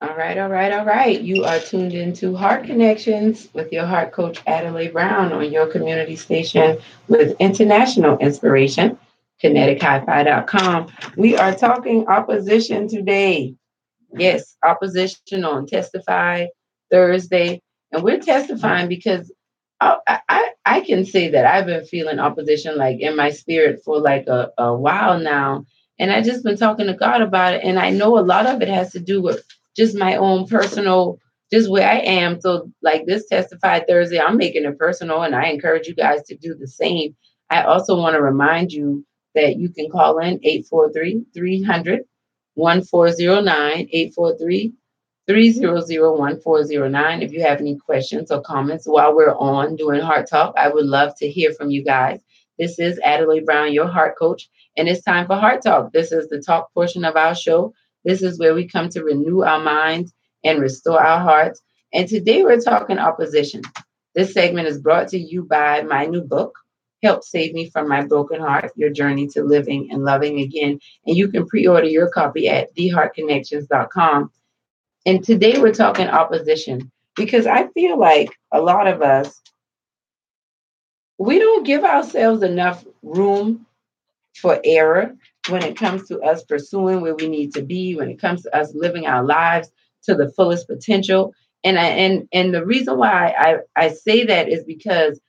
All right, all right, all right. You are tuned into Heart Connections with your heart coach, Adelai Brown, on your community station with international inspiration, kinetichifi.com. We are talking opposition today. Yes, opposition on Testify Thursday. And we're testifying because I can say that I've been feeling opposition like in my spirit for like a while now. And I just been talking to God about it. And I know a lot of it has to do with just my own personal, just where I am. So like this Testify Thursday, I'm making it personal and I encourage you guys to do the same. I also want to remind you that you can call in 843-300-1409, 843-300-1409. If you have any questions or comments while we're on doing Heart Talk, I would love to hear from you guys. This is Adelai Brown, your heart coach, and it's time for Heart Talk. This is the talk portion of our show. This is where we come to renew our minds and restore our hearts. And today we're talking opposition. This segment is brought to you by my new book, Help Save Me from My Broken Heart, Your Journey to Living and Loving Again. And you can pre-order your copy at theheartconnections.com. And today we're talking opposition because I feel like a lot of us, we don't give ourselves enough room for error when it comes to us pursuing where we need to be, when it comes to us living our lives to the fullest potential. And the reason why I say that is because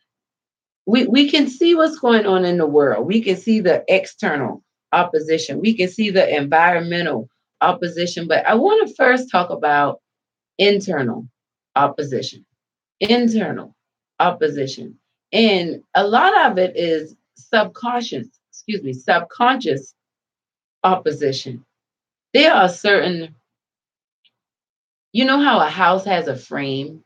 we can see what's going on in the world. We can see the external opposition. We can see the environmental opposition. But I want to first talk about internal opposition. Internal opposition. And a lot of it is subconscious opposition. There are certain, you know how a house has a frame?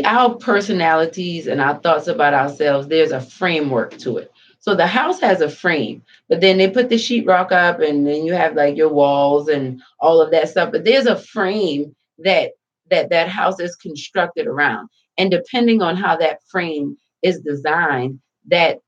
Our personalities and our thoughts about ourselves, there's a framework to it. So the house has a frame, but then they put the sheetrock up and then you have like your walls and all of that stuff. But there's a frame that house is constructed around. And depending on how that frame is designed, that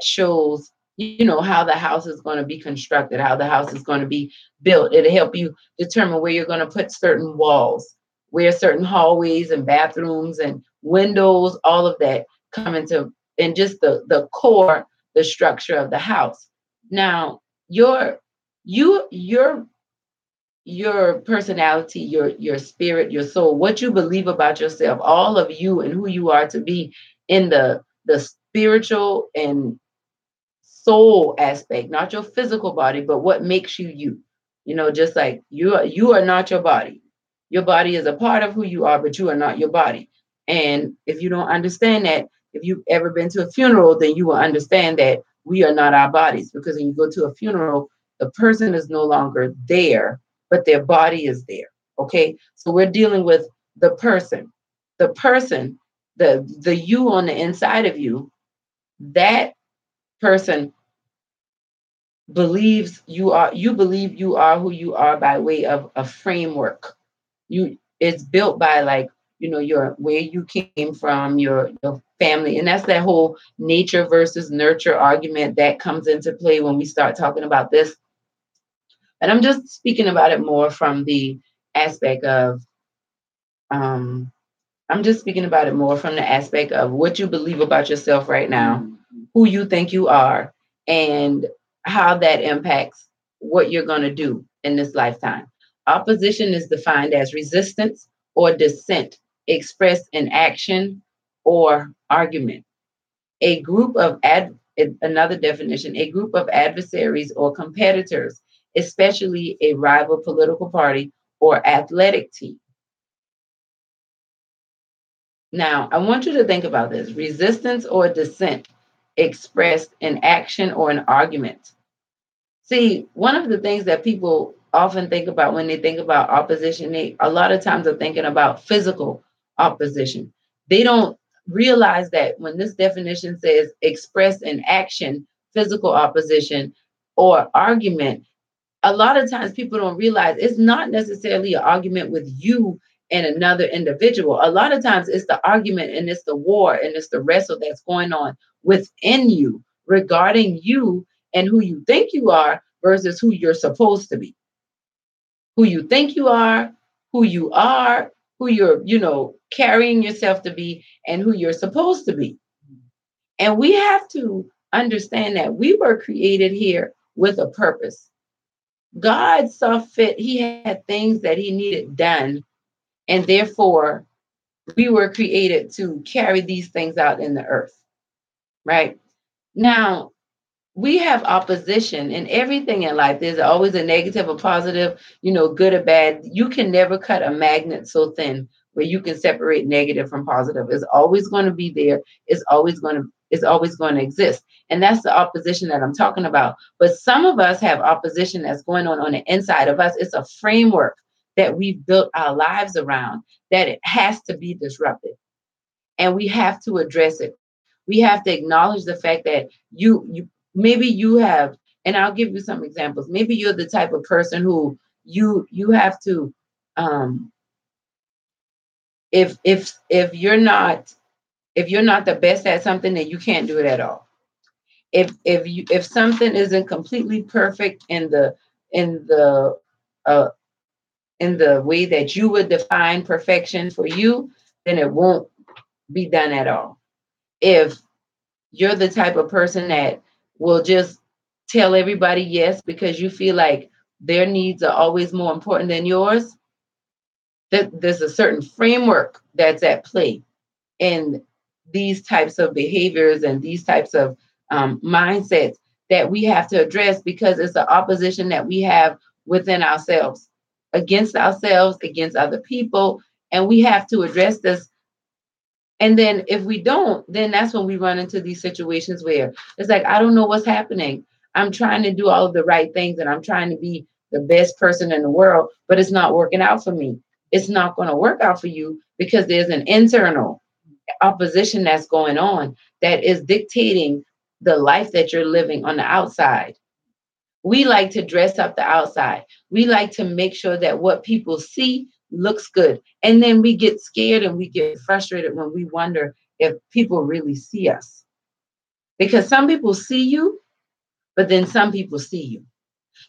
shows, how the house is going to be constructed, how the house is going to be built. It'll help you determine where you're going to put certain walls, where certain hallways and bathrooms and windows, all of that come into, and just the core, the structure of the house. Now, you your personality, your spirit, your soul, what you believe about yourself, all of you and who you are to be in the spiritual and soul aspect, not your physical body, but what makes you you. Just like you are not your body. Your body is a part of who you are, but you are not your body. And if you don't understand that, if you've ever been to a funeral, then you will understand that we are not our bodies. Because when you go to a funeral, the person is no longer there, but their body is there. Okay. So we're dealing with the person, the person, the you on the inside of you. That person you believe you are who you are by way of a framework. It's built by, like, your where you came from, your family. And that's that whole nature versus nurture argument that comes into play when we start talking about this. And I'm just speaking about it more from the aspect of um I'm just speaking about it more from the aspect of what you believe about yourself right now, who you think you are, and how that impacts what you're going to do in this lifetime. Opposition is defined as resistance or dissent expressed in action or argument. A group of another definition, a group of adversaries or competitors, especially a rival political party or athletic team. Now, I want you to think about this: resistance or dissent expressed in action or an argument. See, one of the things that people often think about when they think about opposition, they a lot of times are thinking about physical opposition. They don't realize that when this definition says expressed in action, physical opposition, or argument, a lot of times people don't realize it's not necessarily an argument with you and another individual. A lot of times it's the argument and it's the war and it's the wrestle that's going on within you, regarding you and who you think you are versus who you're supposed to be. Who you think you are, who you're, carrying yourself to be, and who you're supposed to be. And we have to understand that we were created here with a purpose. God saw fit, He had things that He needed done, and therefore we were created to carry these things out in the earth, right? Now, we have opposition in everything in life. There's always a negative, a positive, good or bad. You can never cut a magnet so thin where you can separate negative from positive. It's always going to be there. It's always going to exist. And that's the opposition that I'm talking about. But some of us have opposition that's going on the inside of us. It's a framework that we've built our lives around that it has to be disrupted. And we have to address it. We have to acknowledge the fact that you maybe you have, and I'll give you some examples. Maybe you're the type of person who you have to, um if you're not the best at something, then you can't do it at all. If something isn't completely perfect in the uh in the way that you would define perfection for you, then it won't be done at all. If you're the type of person that will just tell everybody yes because you feel like their needs are always more important than yours, that there's a certain framework that's at play in these types of behaviors and these types of mindsets that we have to address because it's the opposition that we have within ourselves, against other people. And we have to address this. And then if we don't, then that's when we run into these situations where it's like, I don't know what's happening. I'm trying to do all of the right things and I'm trying to be the best person in the world, but it's not working out for me. It's not going to work out for you because there's an internal opposition that's going on that is dictating the life that you're living on the outside. We like to dress up the outside. We like to make sure that what people see looks good. And then we get scared and we get frustrated when we wonder if people really see us. Because some people see you, but then some people see you.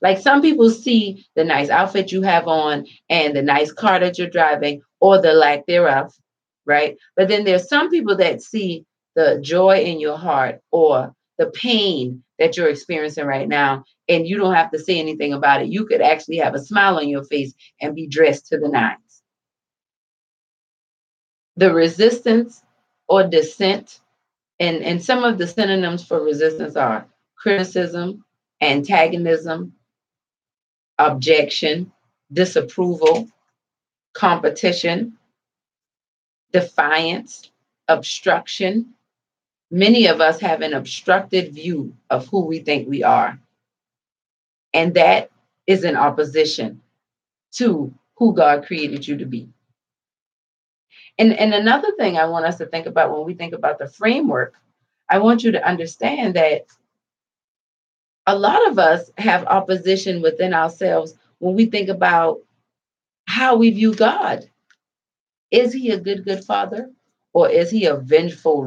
Like some people see the nice outfit you have on and the nice car that you're driving or the lack thereof, right? But then there's some people that see the joy in your heart or the pain that you're experiencing right now, and you don't have to say anything about it. You could actually have a smile on your face and be dressed to the nines. The resistance or dissent, and some of the synonyms for resistance are criticism, antagonism, objection, disapproval, competition, defiance, obstruction. Many of us have an obstructed view of who we think we are, and that is in opposition to who God created you to be. And another thing I want us to think about when we think about the framework, I want you to understand that a lot of us have opposition within ourselves when we think about how we view God. Is he a good father? Or is he a vengeful,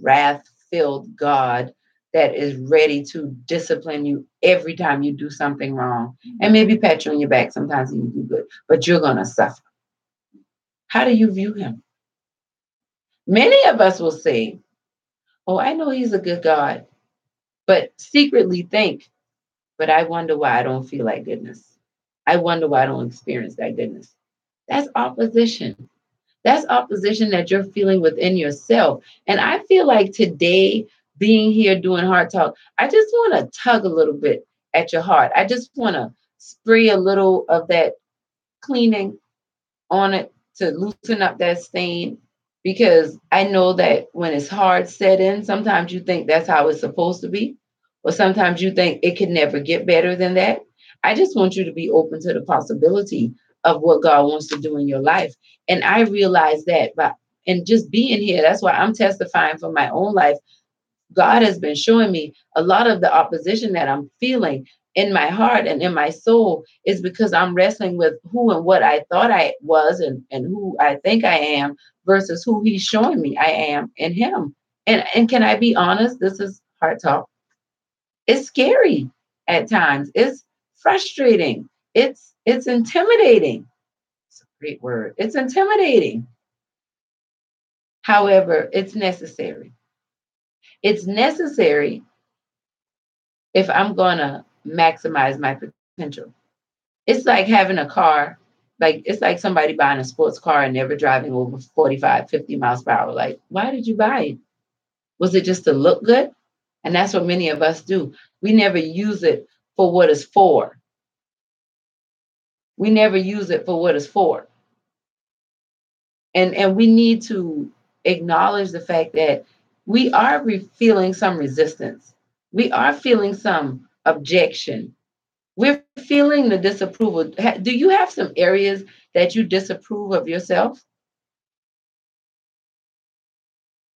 wrath-filled God that is ready to discipline you every time you do something wrong? And maybe pat you on your back sometimes when you do good, but you're gonna suffer. How do you view him? Many of us will say, oh, I know he's a good God, but secretly think, but I wonder why I don't feel like goodness. I wonder why I don't experience that goodness. That's opposition. That's opposition that you're feeling within yourself. And I feel like today, being here doing Heart Talk, I just want to tug a little bit at your heart. I just want to spray a little of that cleaning on it to loosen up that stain. Because I know that when it's hard set in, sometimes you think that's how it's supposed to be, or sometimes you think it can never get better than that. I just want you to be open to the possibility of what God wants to do in your life. And I realize that by and just being here, that's why I'm testifying for my own life. God has been showing me a lot of the opposition that I'm feeling in my heart and in my soul is because I'm wrestling with who and what I thought I was and who I think I am versus who he's showing me I am in him. And can I be honest? This is heart talk. It's scary at times. It's frustrating. It's intimidating. It's a great word. It's intimidating. However, it's necessary. It's necessary if I'm gonna maximize my potential. It's like having a car, like it's like somebody buying a sports car and never driving over 45, 50 miles per hour. Like, why did you buy it? Was it just to look good? And that's what many of us do. We never use it for what it's for. We never use it for what it's for. And we need to acknowledge the fact that we are feeling some resistance. We are feeling some objection. We're feeling the disapproval. Do you have some areas that you disapprove of yourself?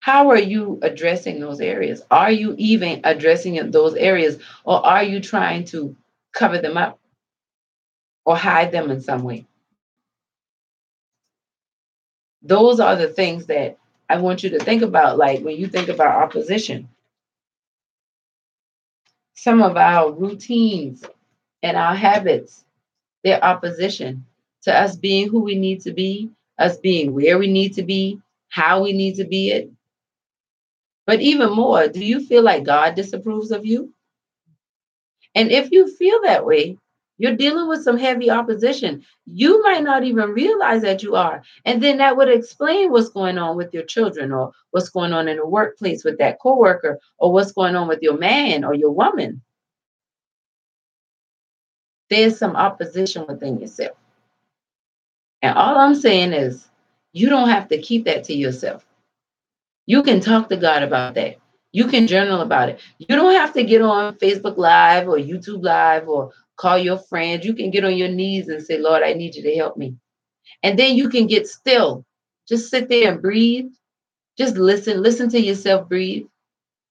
How are you addressing those areas? Are you even addressing those areas, or are you trying to cover them up or hide them in some way? Those are the things that I want you to think about. Like when you think about opposition, some of our routines and our habits, they're opposition to us being who we need to be, us being where we need to be, how we need to be it. But even more, do you feel like God disapproves of you? And if you feel that way, you're dealing with some heavy opposition. You might not even realize that you are. And then that would explain what's going on with your children, or what's going on in the workplace with that coworker, or what's going on with your man or your woman. There's some opposition within yourself. And all I'm saying is, you don't have to keep that to yourself. You can talk to God about that. You can journal about it. You don't have to get on Facebook Live or YouTube Live or call your friends. You can get on your knees and say, Lord, I need you to help me. And then you can get still. Just sit there and breathe. Just listen to yourself breathe,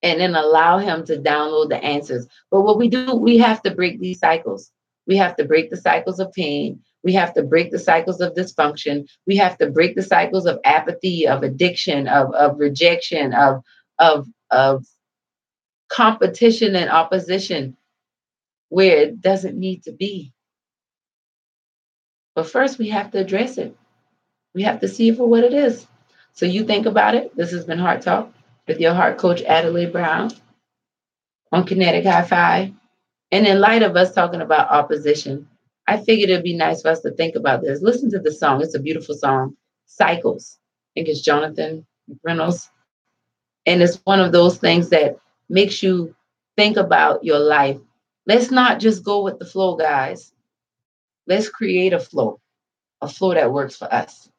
and then allow him to download the answers. But what we do, we have to break these cycles. We have to break the cycles of pain. We have to break the cycles of dysfunction. We have to break the cycles of apathy, of addiction, of rejection, of competition and opposition where it doesn't need to be. But first, we have to address it. We have to see it for what it is. So you think about it. This has been Heart Talk with your heart coach, Adelai Brown, on Kinetic High Five. And in light of us talking about opposition, I figured it'd be nice for us to think about this. Listen to the song. It's a beautiful song, Cycles. I think it's Jonathan Reynolds. And it's one of those things that makes you think about your life. Let's not just go with the flow, guys. Let's create a flow that works for us.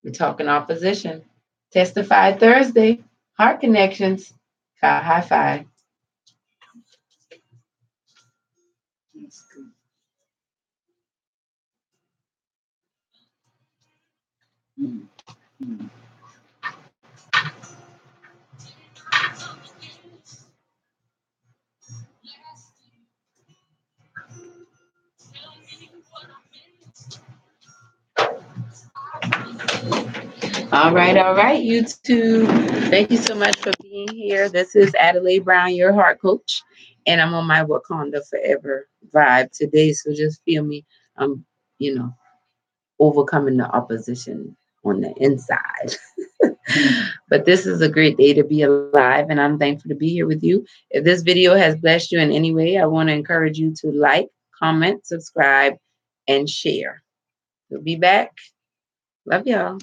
We're talking opposition. Testify Thursday, Heart Connections, high five. All right, YouTube. Thank you so much for being here. This is Adelai Brown, your heart coach, and I'm on my Wakanda Forever vibe today. So just feel me. I'm, you know, overcoming the opposition on the inside. But this is a great day to be alive, and I'm thankful to be here with you. If this video has blessed you in any way, I want to encourage you to like, comment, subscribe, and share. We'll be back. Love y'all.